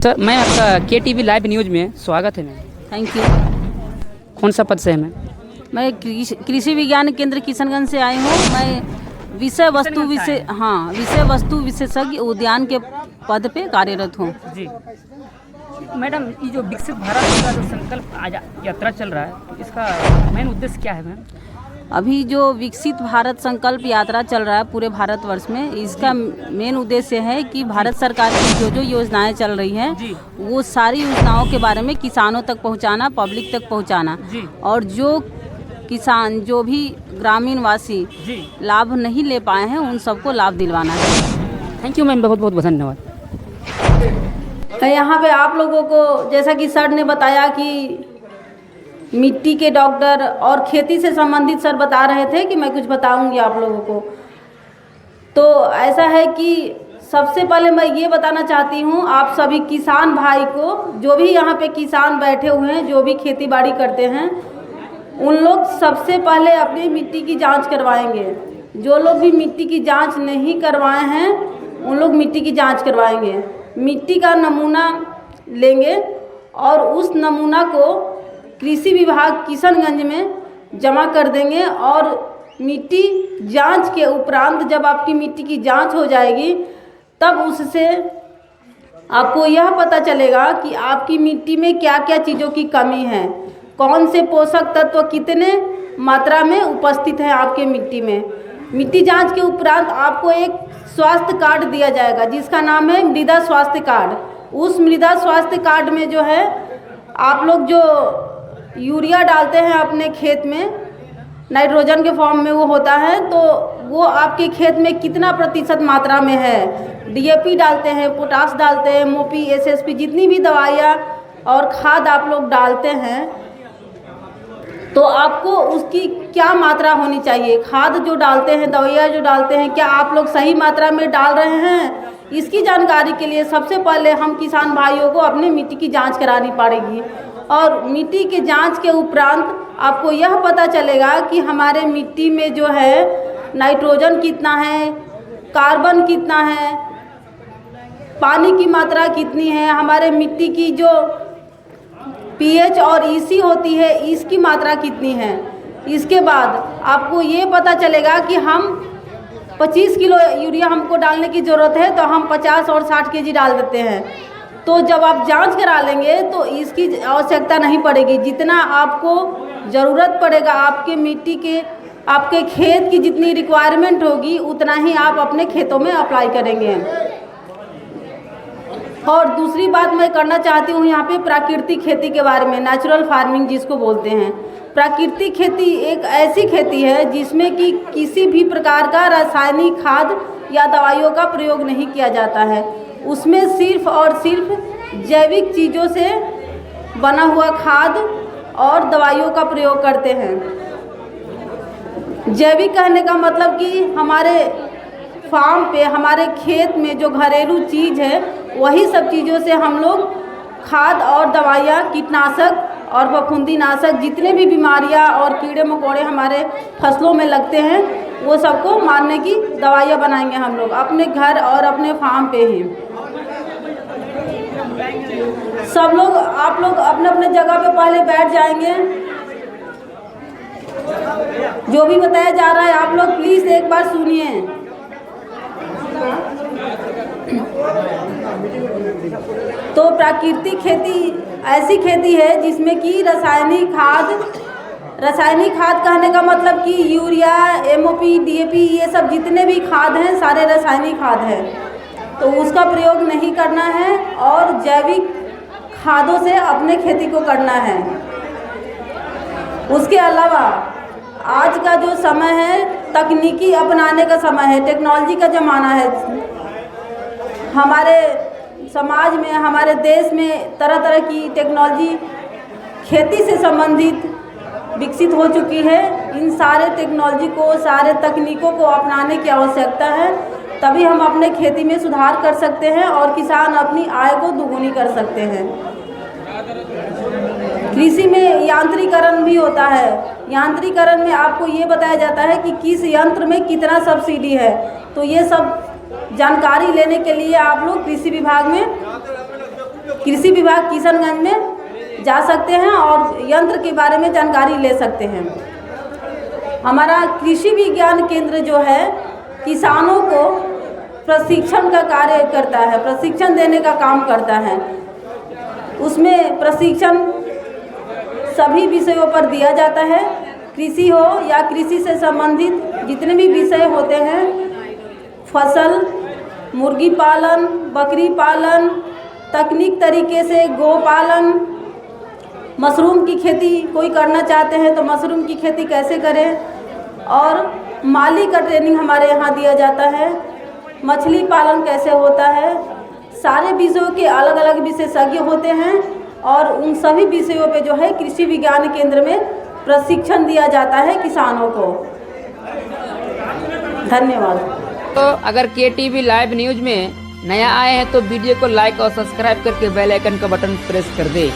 Sir मैं आपका KTV live news में स्वागत है मैम। Thank you. कौन सा पद से है मैम? मैं कृषि विज्ञान केंद्र किशनगंज से आई हूँ। मैं विषय वस्तु विशेषज्ञ उद्यान के पद पे कार्यरत हूँ। जी मैडम, ये जो विकसित भारत का जो संकल्प आज यात्रा चल रहा है, इसका मेन उद्देश्य क्या है मैम? अभी जो विकसित भारत संकल्प यात्रा चल रहा है पूरे भारतवर्ष में, इसका मेन उद्देश्य है कि भारत सरकार की जो जो योजनाएं चल रही हैं वो सारी योजनाओं के बारे में किसानों तक पहुंचाना, पब्लिक तक पहुंचाना, और जो किसान जो भी ग्रामीण वासी लाभ नहीं ले पाए हैं उन सबको लाभ दिलवाना है। थैंक यू मैम, बहुत बहुत धन्यवाद। यहाँ पे आप लोगों को जैसा कि सर ने बताया कि मिट्टी के डॉक्टर और खेती से संबंधित सर बता रहे थे कि मैं कुछ बताऊंगी आप लोगों को। तो ऐसा है कि सबसे पहले मैं ये बताना चाहती हूँ आप सभी किसान भाई को, जो भी यहाँ पे किसान बैठे हुए हैं, जो भी खेती बाड़ी करते हैं, उन लोग सबसे पहले अपनी मिट्टी की जांच करवाएंगे। जो लोग भी मिट्टी की जांच नहीं करवाए हैं उन लोग मिट्टी की जांच करवाएंगे। मिट्टी का नमूना लेंगे और उस नमूना को कृषि विभाग किशनगंज में जमा कर देंगे। और मिट्टी जांच के उपरांत जब आपकी मिट्टी की जांच हो जाएगी तब उससे आपको यह पता चलेगा कि आपकी मिट्टी में क्या क्या चीज़ों की कमी है, कौन से पोषक तत्व कितने मात्रा में उपस्थित हैं आपके मिट्टी में। मिट्टी जांच के उपरांत आपको एक स्वास्थ्य कार्ड दिया जाएगा जिसका नाम है मृदा स्वास्थ्य कार्ड। उस मृदा स्वास्थ्य कार्ड में जो है आप लोग जो यूरिया डालते हैं अपने खेत में, नाइट्रोजन के फॉर्म में वो होता है, तो वो आपके खेत में कितना प्रतिशत मात्रा में है, DAP डालते हैं, पोटास डालते हैं, MOP, SSP, जितनी भी दवाइयाँ और खाद आप लोग डालते हैं तो आपको उसकी क्या मात्रा होनी चाहिए। खाद जो डालते हैं, दवाइयाँ जो डालते हैं, क्या आप लोग सही मात्रा में डाल रहे हैं, इसकी जानकारी के लिए सबसे पहले हम किसान भाइयों को अपने मिट्टी की जाँच करानी पड़ेगी। और मिट्टी के जांच के उपरांत आपको यह पता चलेगा कि हमारे मिट्टी में जो है नाइट्रोजन कितना है, कार्बन कितना है, पानी की मात्रा कितनी है, हमारे मिट्टी की जो pH और EC होती है इसकी मात्रा कितनी है। इसके बाद आपको ये पता चलेगा कि हम 25 किलो यूरिया हमको डालने की ज़रूरत है तो हम 50 और 60 kg डाल देते हैं। तो जब आप जांच करा लेंगे तो इसकी आवश्यकता नहीं पड़ेगी। जितना आपको ज़रूरत पड़ेगा आपके मिट्टी के, आपके खेत की जितनी रिक्वायरमेंट होगी उतना ही आप अपने खेतों में अप्लाई करेंगे। और दूसरी बात मैं करना चाहती हूँ यहाँ पे प्राकृतिक खेती के बारे में, नेचुरल फार्मिंग जिसको बोलते हैं। प्राकृतिक खेती एक ऐसी खेती है जिसमें कि किसी भी प्रकार का रासायनिक खाद या दवाइयों का प्रयोग नहीं किया जाता है। उसमें सिर्फ और सिर्फ जैविक चीज़ों से बना हुआ खाद और दवाइयों का प्रयोग करते हैं। जैविक कहने का मतलब कि हमारे फार्म पे, हमारे खेत में जो घरेलू चीज़ है वही सब चीज़ों से हम लोग खाद और दवाइयाँ, कीटनाशक और फफूंदीनाशक, जितने भी बीमारियाँ और कीड़े मकोड़े हमारे फसलों में लगते हैं वो सबको मारने की दवाइयाँ बनाएंगे हम लोग अपने घर और अपने फार्म पे ही। सब लोग, आप लोग अपने अपने जगह पे पहले बैठ जाएंगे। जो भी बताया जा रहा है आप लोग प्लीज़ एक बार सुनिए। तो प्राकृतिक खेती ऐसी खेती है जिसमें कि रासायनिक खाद कहने का मतलब कि यूरिया, MOP, DAP, ये सब जितने भी खाद हैं सारे रासायनिक खाद हैं, तो उसका प्रयोग नहीं करना है और जैविक खादों से अपने खेती को करना है। उसके अलावा आज का जो समय है तकनीकी अपनाने का समय है, टेक्नोलॉजी का ज़माना है। हमारे समाज में, हमारे देश में तरह तरह की टेक्नोलॉजी खेती से संबंधित विकसित हो चुकी है। इन सारे टेक्नोलॉजी को, सारे तकनीकों को अपनाने की आवश्यकता है, तभी हम अपने खेती में सुधार कर सकते हैं और किसान अपनी आय को दोगुनी कर सकते हैं। कृषि में यांत्रिकरण भी होता है। यांत्रिकरण में आपको ये बताया जाता है कि किस यंत्र में कितना सब्सिडी है। तो ये सब जानकारी लेने के लिए आप लोग कृषि विभाग में कृषि विभाग किशनगंज में जा सकते हैं और यंत्र के बारे में जानकारी ले सकते हैं। हमारा कृषि विज्ञान केंद्र जो है किसानों को प्रशिक्षण का कार्य करता है, प्रशिक्षण देने का काम करता है। उसमें प्रशिक्षण सभी विषयों पर दिया जाता है, कृषि हो या कृषि से संबंधित जितने भी विषय होते हैं, फसल, मुर्गी पालन, बकरी पालन, तकनीक तरीके से गौ पालन, मशरूम की खेती कोई करना चाहते हैं तो मशरूम की खेती कैसे करें, और माली का ट्रेनिंग हमारे यहाँ दिया जाता है, मछली पालन कैसे होता है। सारे विषयों के अलग अलग विशेषज्ञ होते हैं और उन सभी विषयों पे जो है कृषि विज्ञान केंद्र में प्रशिक्षण दिया जाता है किसानों को। धन्यवाद। तो अगर KTV लाइव न्यूज में नया आए हैं तो वीडियो को लाइक और सब्सक्राइब करके बेल आइकन का बटन प्रेस कर दे।